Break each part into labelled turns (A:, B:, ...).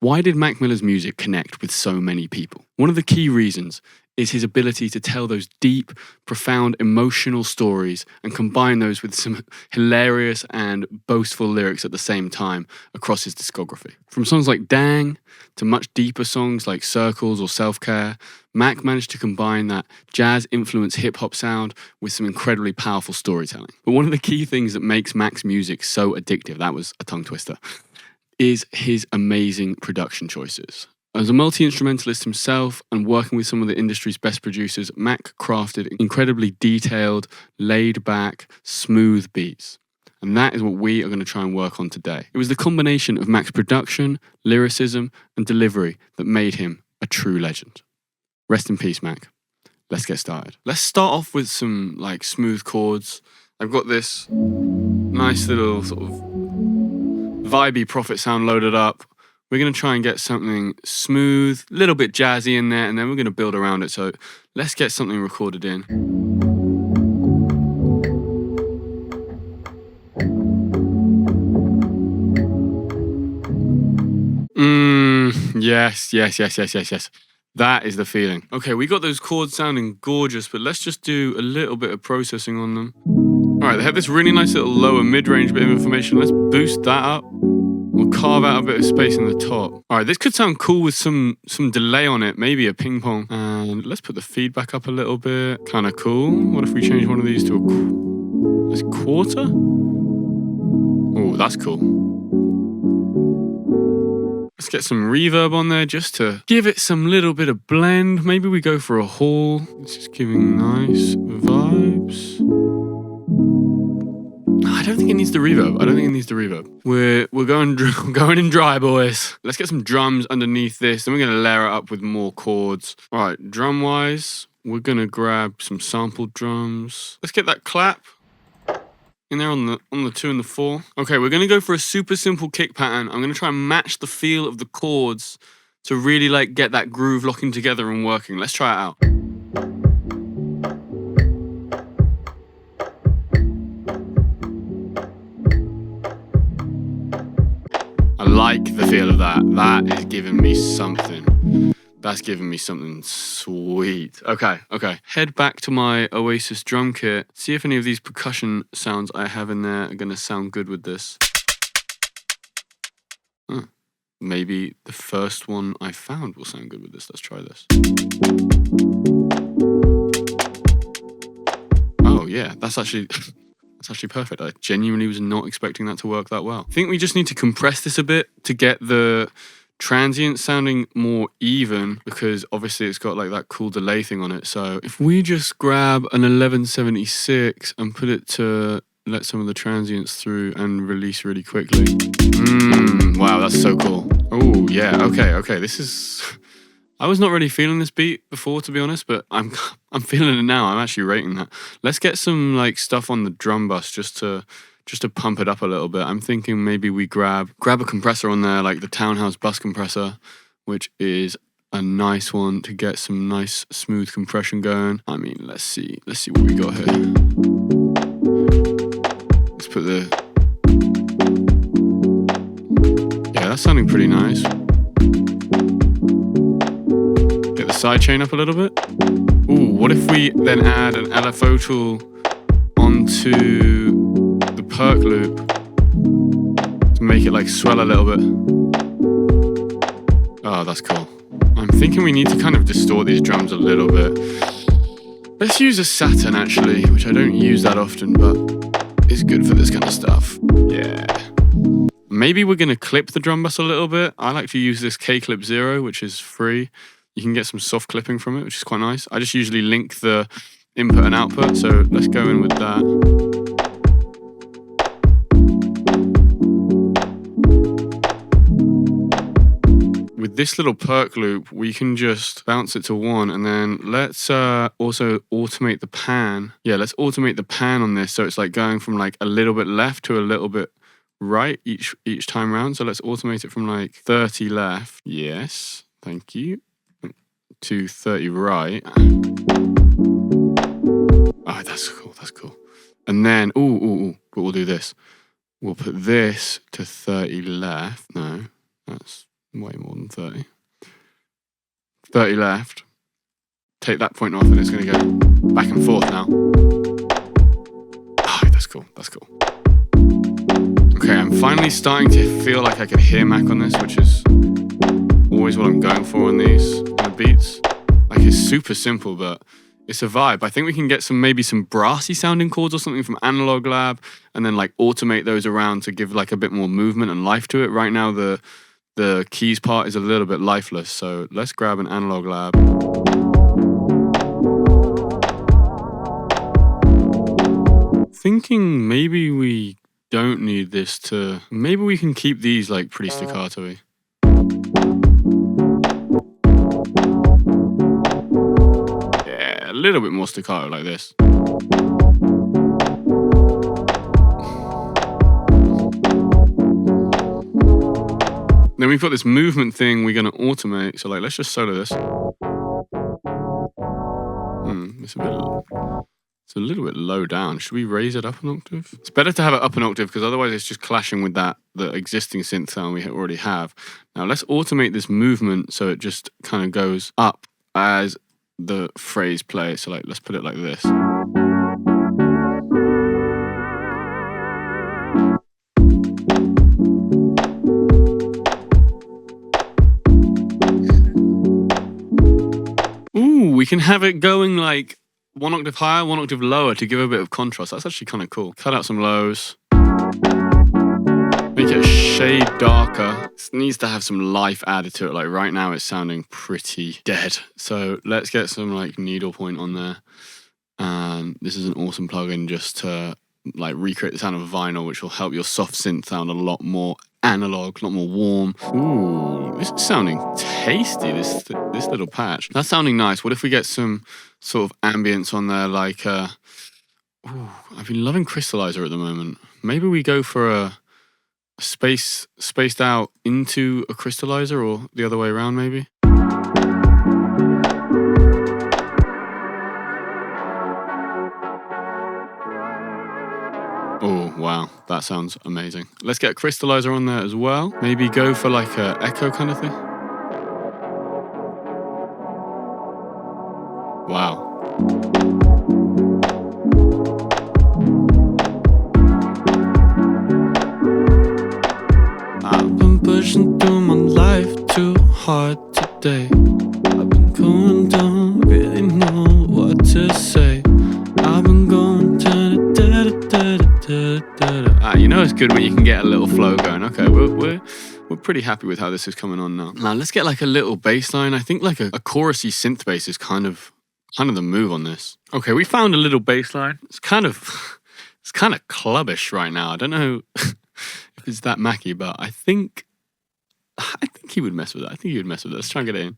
A: Why did Mac Miller's music connect with so many people? One of the key reasons is his ability to tell those deep, profound, emotional stories and combine those with some hilarious and boastful lyrics at the same time across his discography. From songs like Dang to much deeper songs like Circles or Self-Care, Mac managed to combine that jazz-influenced hip-hop sound with some incredibly powerful storytelling. But one of the key things that makes Mac's music so addictive, that was a tongue twister, is his amazing production choices. As a multi-instrumentalist himself and working with some of the industry's best producers, Mac crafted incredibly detailed, laid-back, smooth beats. And that is what we are going to try and work on today. It was the combination of Mac's production, lyricism, and delivery that made him a true legend. Rest in peace, Mac. Let's get started. Let's start off with some smooth chords. I've got this nice little sort of vibey Prophet sound loaded up. We're going to try and get something smooth, a little bit jazzy in there, and then we're going to build around it. So let's get something recorded in. Yes. That is the feeling. Okay, we got those chords sounding gorgeous, but let's just do a little bit of processing on them. All right, they have this really nice little lower mid-range bit of information. Let's boost that up. We'll carve out a bit of space in the top. All right, this could sound cool with some delay on it, maybe a ping pong. And let's put the feedback up a little bit. Kind of cool. What if we change one of these to a quarter? Oh, that's cool. Let's get some reverb on there just to give it some little bit of blend. Maybe we go for a hall. It's just giving nice vibes. I don't think it needs the reverb. We're going in dry, boys. Let's get some drums underneath this. Then we're going to layer it up with more chords. All right, drum-wise, we're going to grab some sampled drums. Let's get that clap in there on the 2 and the 4. Okay, we're going to go for a super simple kick pattern. I'm going to try and match the feel of the chords to really get that groove locking together and working. Let's try it out. I like the feel of that. That is giving me something. That's giving me something sweet. Okay. Head back to my Oasis drum kit. See if any of these percussion sounds I have in there are going to sound good with this. Maybe the first one I found will sound good with this. Let's try this. Oh yeah, that's actually perfect. I genuinely was not expecting that to work that well. I think we just need to compress this a bit to get the transient sounding more even, because obviously it's got that cool delay thing on it. So if we just grab an 1176 and put it to let some of the transients through and release really quickly. Wow, that's so cool. Oh yeah, okay. This is... I was not really feeling this beat before, to be honest, but I'm feeling it now. I'm actually rating that. Let's get some stuff on the drum bus just to pump it up a little bit. I'm thinking maybe we grab a compressor on there, like the Townhouse bus compressor, which is a nice one to get some nice smooth compression going. I mean, let's see what we got here. Let's put yeah, that's sounding pretty nice. Get the sidechain up a little bit. Ooh, what if we then add an LFO tool onto the perk loop to make it swell a little bit? Oh, that's cool. I'm thinking we need to kind of distort these drums a little bit. Let's use a Saturn actually, which I don't use that often, but it's good for this kind of stuff. Yeah. Maybe we're going to clip the drum bus a little bit. I like to use this K-Clip 0, which is free. You can get some soft clipping from it, which is quite nice. I just usually link the input and output, so let's go in with that. With this little perk loop, we can just bounce it to 1, and then let's also automate the pan. Yeah, let's automate the pan on this, so it's going from a little bit left to a little bit right each time round. So let's automate it from 30 left. Yes, thank you. To 30 right. Oh, that's cool. And then, but we'll do this. We'll put this to 30 left. No, that's Way more than 30. 30 left. Take that point off and it's going to go back and forth now. Oh, that's cool. That's cool. Okay, I'm finally starting to feel like I can hear Mac on this, which is always what I'm going for on these kind of beats. Like, it's super simple, but it's a vibe. I think we can get maybe some brassy sounding chords or something from Analog Lab and then like automate those around to give like a bit more movement and life to it. Right now, the keys part is a little bit lifeless, so let's grab an Analog Lab. Thinking maybe we don't need this to... Maybe we can keep these like pretty staccato-y. Yeah, a little bit more staccato like this. Then we've got this movement thing we're going to automate. So like, let's just solo this. It's a little bit low down. Should we raise it up an octave? It's better to have it up an octave because otherwise it's just clashing with the existing synth sound we already have. Now let's automate this movement so it just kind of goes up as the phrase plays. So like, let's put it like this. Ooh, we can have it going like 1 octave higher, 1 octave lower to give a bit of contrast. That's actually kind of cool. Cut out some lows. Make it a shade darker. This needs to have some life added to it. Like right now it's sounding pretty dead. So let's get some like needlepoint on there. And this is an awesome plugin just to like recreate the sound of vinyl, which will help your soft synth sound a lot more analog, a lot more warm. Ooh, this is sounding tasty, this little patch. That's sounding nice. What if we get some sort of ambience on there, like I've been loving Crystallizer at the moment. Maybe we go for a spaced out into a Crystallizer, or the other way around maybe. Oh, wow, that sounds amazing. Let's get a Crystallizer on there as well. Maybe go for like a echo kind of thing. Wow. I've been pushing through my life too hard today. I've been going down, really know what to say. I've been going you know it's good when you can get a little flow going. Okay, we're pretty happy with how this is coming on now. Now let's get like a little bass line. I think like a chorusy synth bass is kind of the move on this. Okay, we found a little bass line. It's kind of clubbish right now. I don't know if it's that Mackie, but I think he would mess with it. Let's try and get it in.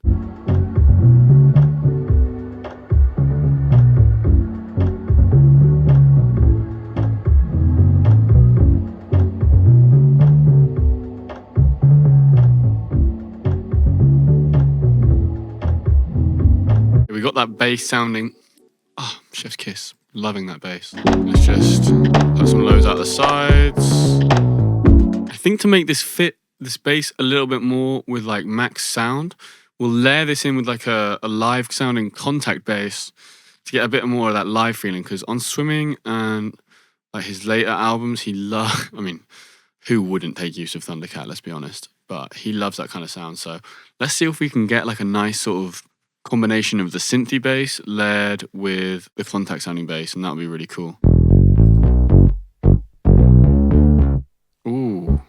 A: We got that bass sounding. Oh, chef's kiss. Loving that bass. Let's just put some lows out the sides. I think to make this fit this bass a little bit more with like Mac's sound, we'll layer this in with like a live sounding contact bass to get a bit more of that live feeling. Because on Swimming and like his later albums, I mean, who wouldn't take use of Thundercat, let's be honest. But he loves that kind of sound. So let's see if we can get like a nice sort of combination of the synthy bass layered with the contact sounding bass, and that would be really cool. Ooh.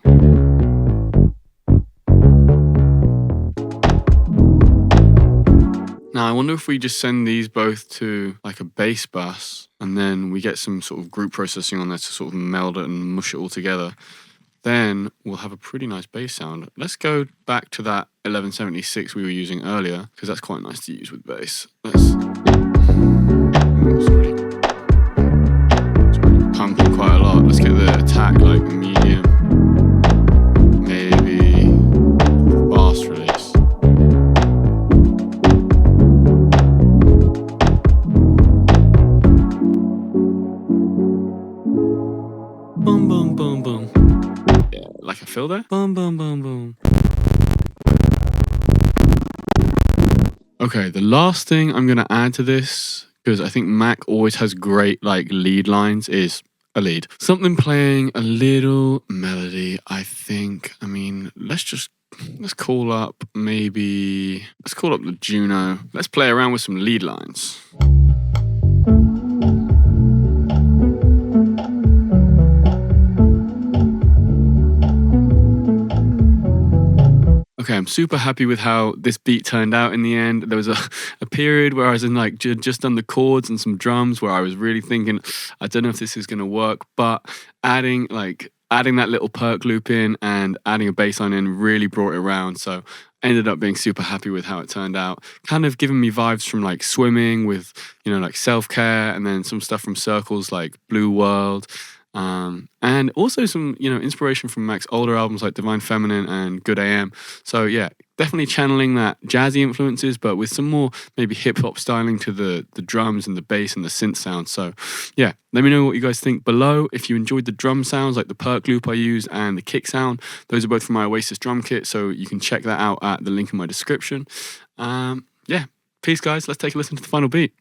A: Now I wonder if we just send these both to like a bass bus and then we get some sort of group processing on there to sort of meld it and mush it all together. Then we'll have a pretty nice bass sound. Let's go back to that 1176 we were using earlier, because that's quite nice to use with bass. It's already pumping quite a lot. Let's get the attack like medium, maybe fast release. Boom, boom, boom, boom. Like a fill there. Boom, boom, boom, boom. Okay, the last thing I'm gonna add to this, because I think Mac always has great like lead lines, is a lead. Something playing a little melody, I think. I mean, let's call up the Juno. Let's play around with some lead lines. Okay, I'm super happy with how this beat turned out in the end. There was a period where I was in like just done the chords and some drums where I was really thinking, I don't know if this is gonna work, but adding that little perk loop in and adding a bass line in really brought it around. So ended up being super happy with how it turned out. Kind of giving me vibes from like swimming with, like self-care, and then some stuff from Circles like Blue World. And also some, inspiration from Mac's older albums like Divine Feminine and Good AM. So yeah, definitely channeling that jazzy influences, but with some more maybe hip hop styling to the drums and the bass and the synth sound. So yeah, let me know what you guys think below. If you enjoyed the drum sounds like the perk loop I used and the kick sound, those are both from my Oasis drum kit. So you can check that out at the link in my description. Yeah, peace guys. Let's take a listen to the final beat.